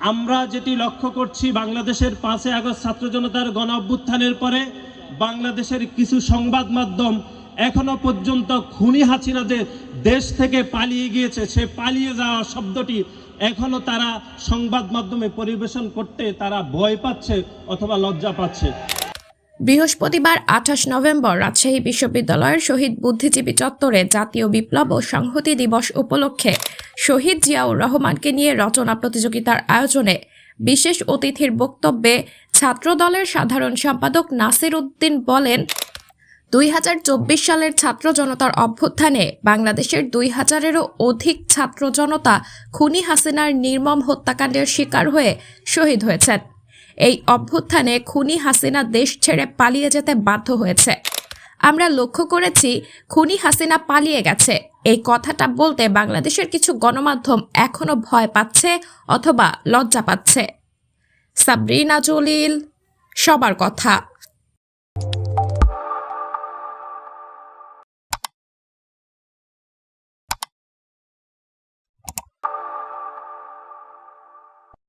আমরা যেটি লক্ষ্য করছি, বাংলাদেশের 5ই আগস্ট ছাত্র জনতার গণ অভ্যুত্থানের পরে বাংলাদেশের কিছু সংবাদ মাধ্যম এখনো পর্যন্ত খুনি হাসিনা যে দেশ থেকে পালিয়ে গিয়েছে, সে পালিয়ে যাওয়া শব্দটি এখনো তারা সংবাদ মাধ্যমে পরিবেশন করতে তারা ভয় পাচ্ছে অথবা লজ্জা পাচ্ছে। বৃহস্পতিবার 28 নভেম্বর রাজশাহী বিশ্ববিদ্যালয়ের শহীদ বুদ্ধিজীবী চত্বরে জাতীয় বিপ্লব ও সংহতি দিবস উপলক্ষে শহীদ জিয়াউর রহমানকে নিয়ে রচনা প্রতিযোগিতার আয়োজনে বিশেষ অতিথির বক্তব্যে ছাত্রদলের সাধারণ সম্পাদক নাসির উদ্দিন বলেন, 2024 সালের ছাত্র জনতার অভ্যুত্থানে বাংলাদেশের 2000-এরও অধিক ছাত্র জনতা খুনি হাসিনার নির্মম হত্যাকাণ্ডের শিকার হয়ে শহীদ হয়েছেন। এই অভ্যুত্থানে খুনি হাসিনা দেশ ছেড়ে পালিয়ে যেতে বাধ্য হয়েছে। আমরা লক্ষ্য করেছি খুনি হাসিনা পালিয়ে গেছে। এই কথাটা বলতে বাংলাদেশের কিছু গণমাধ্যম এখনো ভয় পাচ্ছে অথবা লজ্জা পাচ্ছে। সাবরিনা জলিল, সবার কথা।